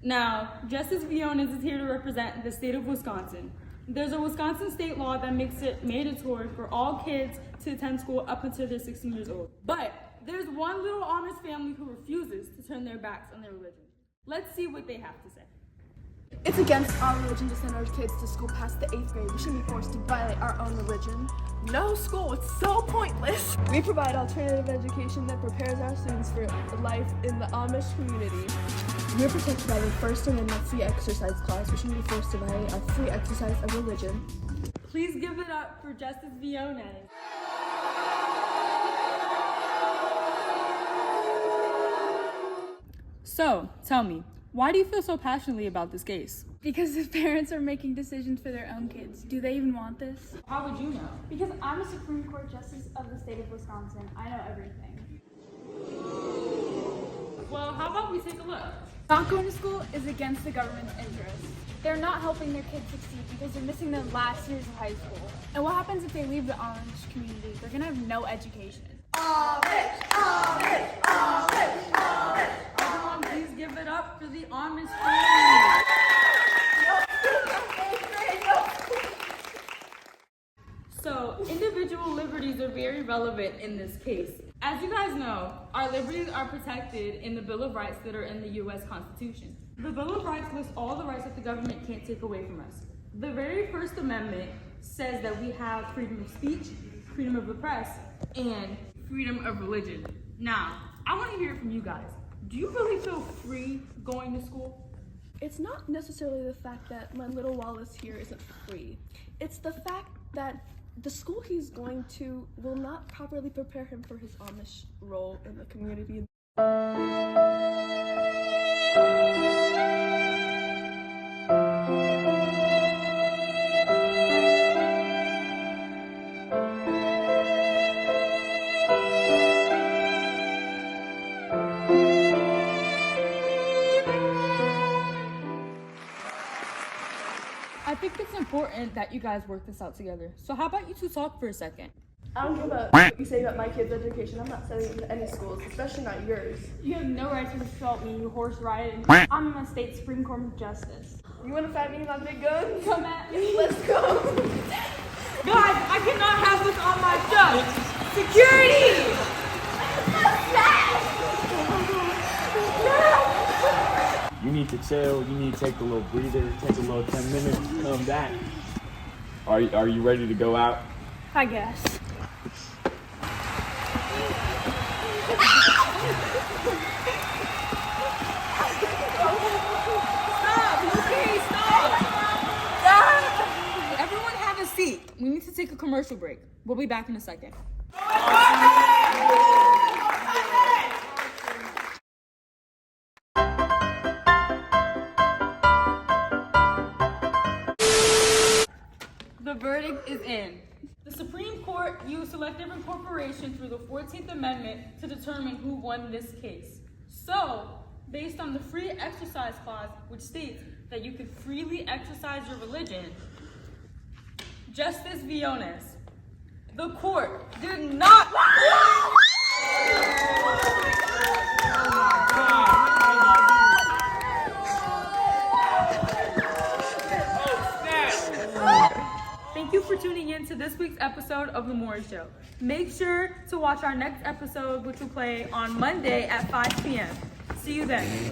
Now, Justice Viones is here to represent the state of Wisconsin. There's a Wisconsin state law that makes it mandatory for all kids to attend school up until they're 16 years old. But there's one little Amish family who refuses to turn their backs on their religion. Let's see what they have to say. It's against our religion to send our kids to school past the 8th grade. We shouldn't be forced to violate our own religion. No school, it's so pointless. We provide alternative education that prepares our students for life in the Amish community. We're protected by the First Amendment free exercise clause. We shouldn't be forced to violate our free exercise of religion. Please give it up for Justice Viones. So, tell me, why do you feel so passionately about this case? Because the parents are making decisions for their own kids. Do they even want this? How would you know? Because I'm a Supreme Court Justice of the state of Wisconsin. I know everything. Well, how about we take a look? Not going to school is against the government's interest. They're not helping their kids succeed because they're missing their last years of high school. And what happens if they leave the Amish community? They're gonna have no education. Amish, Amish, Amish, Amish. Everyone, please give it up for the Amish family. So, individual liberties are very relevant in this case. As you guys know, our liberties are protected in the Bill of Rights that are in the U.S. Constitution. The Bill of Rights lists all the rights that the government can't take away from us. The very First Amendment says that we have freedom of speech, freedom of the press, and freedom of religion. Now, I want to hear from you guys. Do you really feel free going to school? It's not necessarily the fact that my little Wallace here isn't free. It's the fact that the school he's going to will not properly prepare him for his Amish role in the community. I think it's important that you guys work this out together. So how about you two talk for a second? I don't give a what you say about my kid's education. I'm not sending him to any schools, especially not yours. You have no right to insult me, you horse rider. I'm a state Supreme Court Justice. You want to fight me on big guns? Come at me. Let's go. Guys, I cannot have this on my show. Security! You need to chill, you need to take a little breather, take a little 10 minutes, come back. Are you ready to go out? I guess. Everyone have a seat. We need to take a commercial break. We'll be back in a second. The verdict is in. The Supreme Court used selective incorporation through the 14th Amendment to determine who won this case. So, based on the free exercise clause, which states that you can freely exercise your religion, Justice Viones, the court did not. Thank you for tuning in to this week's episode of The Maury Show. Make sure to watch our next episode, which will play on Monday at 5 p.m. See you then.